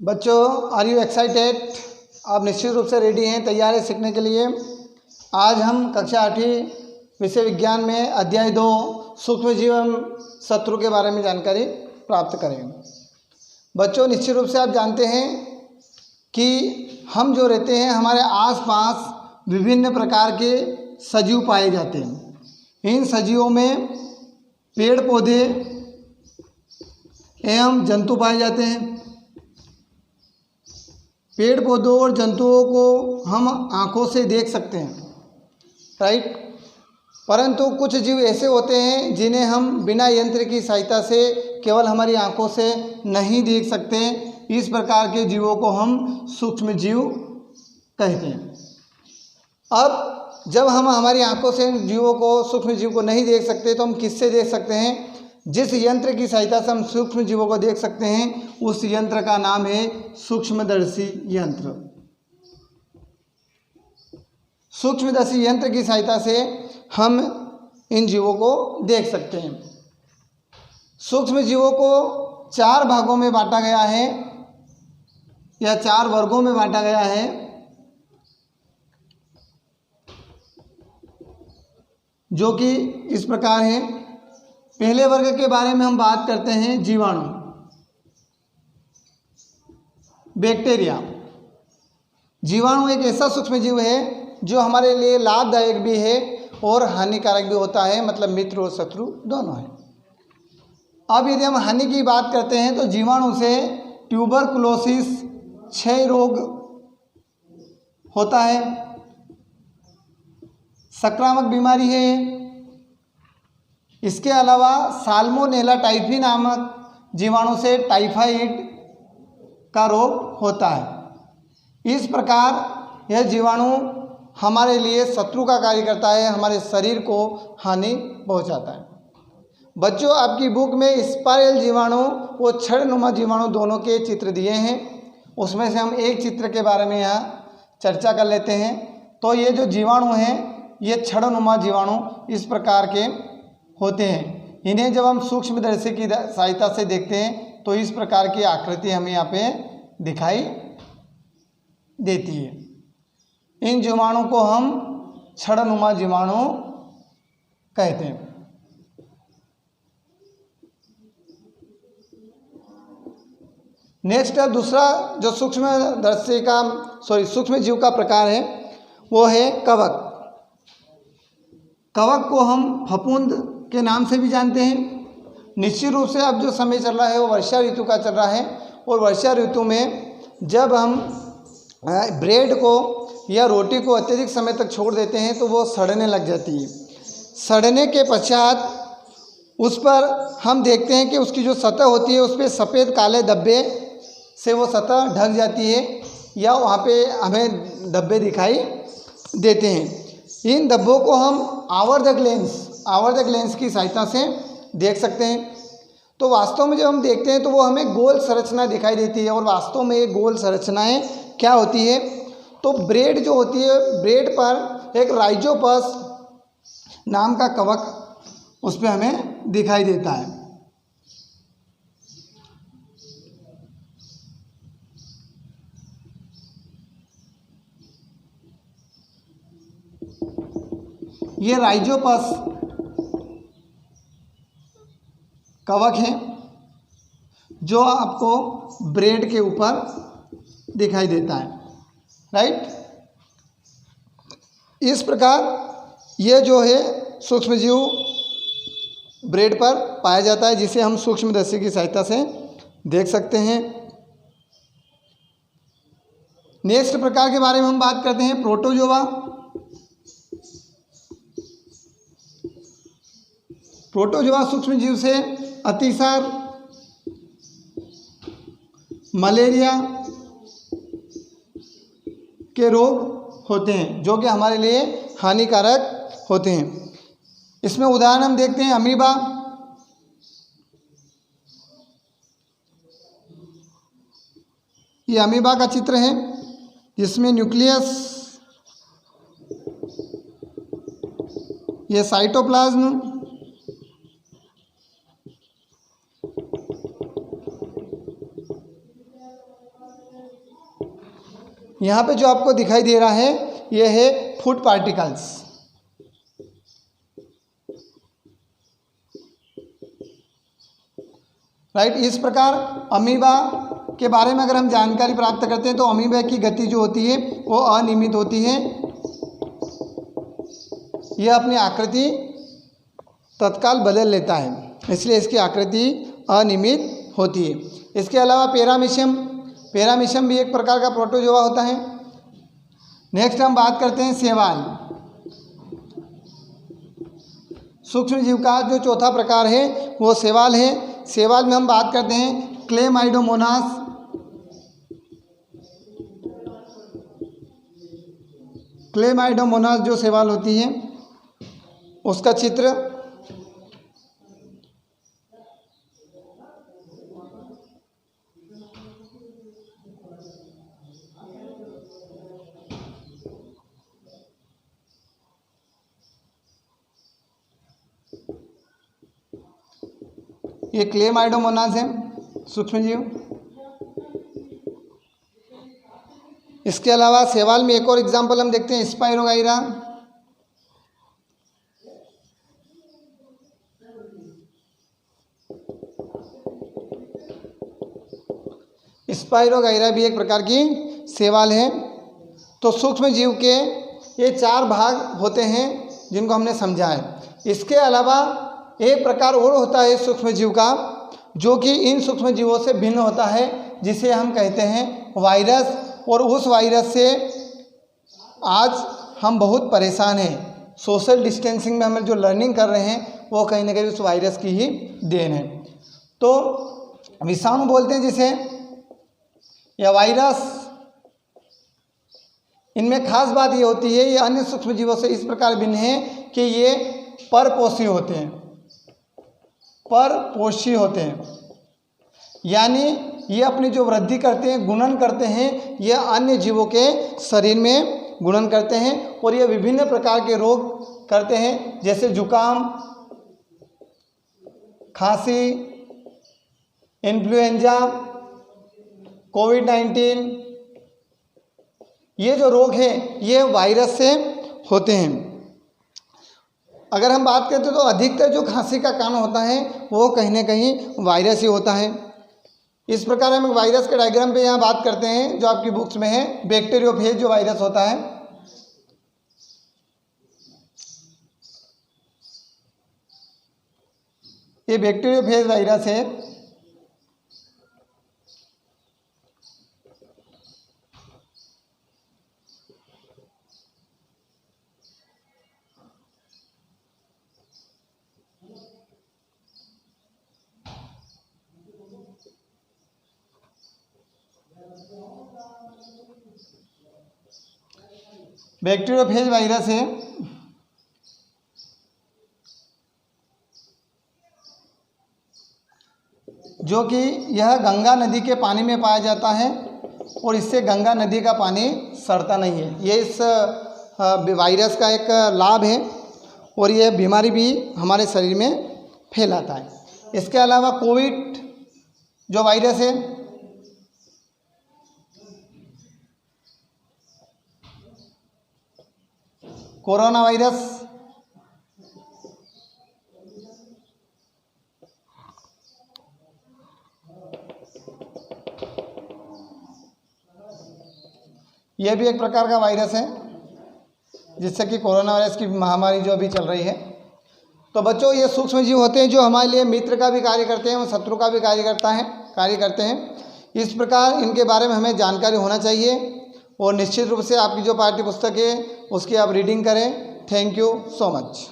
बच्चों, are you excited? आप निश्चित रूप से रेडी हैं, तैयार हैं सीखने के लिए। आज हम कक्षा 8वीं विषय विज्ञान में अध्याय 2 सूक्ष्मजीव एवं शत्रु के बारे में जानकारी प्राप्त करेंगे। बच्चों, निश्चित रूप से आप जानते हैं कि हम जो रहते हैं, हमारे आसपास विभिन्न प्रकार के सजीव पाए जाते हैं। इन सजीवों में पेड़ पौधे एवं जंतु पाए जाते हैं। पेड़ पौधों और जंतुओं को हम आँखों से देख सकते हैं, राइट। परंतु कुछ जीव ऐसे होते हैं जिन्हें हम बिना यंत्र की सहायता से केवल हमारी आँखों से नहीं देख सकते। इस प्रकार के जीवों को हम सूक्ष्म जीव कहते हैं। अब जब हम हमारी आँखों से जीवों को, सूक्ष्म जीव को नहीं देख सकते, तो हम किससे देख सकते हैं? जिस यंत्र की सहायता से हम सूक्ष्म जीवों को देख सकते हैं, उस यंत्र का नाम है सूक्ष्मदर्शी यंत्र। सूक्ष्मदर्शी यंत्र की सहायता से हम इन जीवों को देख सकते हैं। सूक्ष्म जीवों को 4 भागों में बांटा गया है या 4 वर्गों में बांटा गया है। जो कि इस प्रकार है। पहले वर्ग के बारे में हम बात करते हैं, जीवाणु, बैक्टीरिया। जीवाणु एक ऐसा सूक्ष्म जीव है जो हमारे लिए लाभदायक भी है और हानिकारक भी होता है, मतलब मित्र और शत्रु दोनों है। अब यदि हम हानि की बात करते हैं तो जीवाणु से ट्यूबरकुलोसिस, क्षय रोग होता है, संक्रामक बीमारी है। इसके अलावा साल्मोनेला टाइफी नामक जीवाणु से टाइफाइड का रोग होता है। इस प्रकार यह जीवाणु हमारे लिए शत्रु का कार्य करता है, हमारे शरीर को हानि पहुंचाता है। बच्चों, आपकी बुक में स्पाइरल जीवाणु और छड़नुमा जीवाणु दोनों के चित्र दिए हैं। उसमें से हम एक चित्र के बारे में यहाँ चर्चा कर लेते हैं। तो ये जो जीवाणु हैं, ये छड़नुमा जीवाणु इस प्रकार के होते हैं। इन्हें जब हम सूक्ष्मदर्शी की सहायता से देखते हैं तो इस प्रकार की आकृति हमें यहाँ पे दिखाई देती है। इन जीवाणु को हम छड़नुमा जीवाणु कहते हैं। नेक्स्ट दूसरा जो सूक्ष्म जीव का प्रकार है वो है कवक। कवक को हम फफूंद के नाम से भी जानते हैं। निश्चित रूप से अब जो समय चल रहा है वो वर्षा ऋतु का चल रहा है, और वर्षा ऋतु में जब हम ब्रेड को या रोटी को अत्यधिक समय तक छोड़ देते हैं तो वो सड़ने लग जाती है। सड़ने के पश्चात उस पर हम देखते हैं कि उसकी जो सतह होती है उस पर सफ़ेद काले धब्बे से वो सतह ढक जाती है, या वहाँ पे हमें धब्बे दिखाई देते हैं। इन धब्बों को हम आवर्धक लेंस की सहायता से देख सकते हैं। तो वास्तव में जब हम देखते हैं तो वो हमें गोल संरचना दिखाई देती है। और वास्तव में ये गोल संरचनाएं क्या होती है? तो ब्रेड जो होती है, ब्रेड पर एक राइजोपस नाम का कवक उस पर हमें दिखाई देता है। ये राइजोपस कवक है जो आपको ब्रेड के ऊपर दिखाई देता है, राइट। इस प्रकार ये जो है सूक्ष्मजीव ब्रेड पर पाया जाता है, जिसे हम सूक्ष्मदर्शी की सहायता से देख सकते हैं। नेक्स्ट प्रकार के बारे में हम बात करते हैं, प्रोटोजोआ। प्रोटोजोआ सूक्ष्मजीव से अतिसार, मलेरिया के रोग होते हैं, जो कि हमारे लिए हानिकारक होते हैं। इसमें उदाहरण हम देखते हैं, अमीबा। ये अमीबा का चित्र है जिसमें न्यूक्लियस, ये साइटोप्लाज्म, यहाँ पे जो आपको दिखाई दे रहा है ये है फूड पार्टिकल्स। राइट, इस प्रकार अमीबा के बारे में अगर हम जानकारी प्राप्त करते हैं तो अमीबा की गति जो होती है वो अनियमित होती है। यह अपनी आकृति तत्काल बदल लेता है, इसलिए इसकी आकृति अनियमित होती है। इसके अलावा पैरामीशियम भी एक प्रकार का प्रोटोजोआ होता है। नेक्स्ट हम बात करते हैं शैवाल। सूक्ष्म जीव का जो चौथा प्रकार है वो शैवाल है। शैवाल में हम बात करते हैं क्लेमाइडोमोनास, क्लेमाइडोमोनास जो शैवाल होती है उसका चित्र ये क्लेमाइडोमोनास है सूक्ष्म जीव। इसके अलावा शैवाल में एक और एग्जांपल हम देखते हैं स्पाइरोगाइरा। स्पाइरोगाइरा भी एक प्रकार की शैवाल है। तो सूक्ष्म जीव के ये 4 भाग होते हैं जिनको हमने समझा है। इसके अलावा एक प्रकार और होता है सूक्ष्म जीव का जो कि इन सूक्ष्म जीवों से भिन्न होता है, जिसे हम कहते हैं वायरस। और उस वायरस से आज हम बहुत परेशान हैं। सोशल डिस्टेंसिंग में हम जो लर्निंग कर रहे हैं वो कहीं ना कहीं उस वायरस की ही देन है। तो विषाणु बोलते हैं जिसे, या वायरस। इनमें खास बात ये होती है ये अन्य सूक्ष्म जीवों से इस प्रकार भिन्न है कि ये परपोषी होते हैं, परपोषी होते हैं। यानी ये अपनी जो वृद्धि करते हैं, गुणन करते हैं, ये अन्य जीवों के शरीर में गुणन करते हैं और ये विभिन्न प्रकार के रोग करते हैं, जैसे जुकाम, खांसी, इन्फ्लुएंजा, कोविड-19। ये जो रोग हैं ये वायरस से होते हैं। अगर हम बात करते तो अधिकतर जो खांसी का कारण होता है वो कहीं ना कहीं वायरस ही होता है। इस प्रकार हम वायरस के डायग्राम पे यहाँ बात करते हैं जो आपकी बुक्स में है। बैक्टीरियोफेज जो वायरस होता है, ये बैक्टीरियोफेज वायरस है। बैक्टीरियोफेज वायरस है जो कि यह गंगा नदी के पानी में पाया जाता है और इससे गंगा नदी का पानी सड़ता नहीं है। ये इस वायरस का एक लाभ है और यह बीमारी भी हमारे शरीर में फैलाता है। इसके अलावा कोविड जो वायरस है, कोरोना वायरस, यह भी एक प्रकार का वायरस है जिससे कि कोरोना वायरस की महामारी जो अभी चल रही है। तो बच्चों, ये सूक्ष्म जीव होते हैं जो हमारे लिए मित्र का भी कार्य करते हैं और शत्रु का भी कार्य करते हैं। इस प्रकार इनके बारे में हमें जानकारी होना चाहिए और निश्चित रूप से आपकी जो पाठ्य पुस्तक है उसकी आप रीडिंग करें। Thank you so much.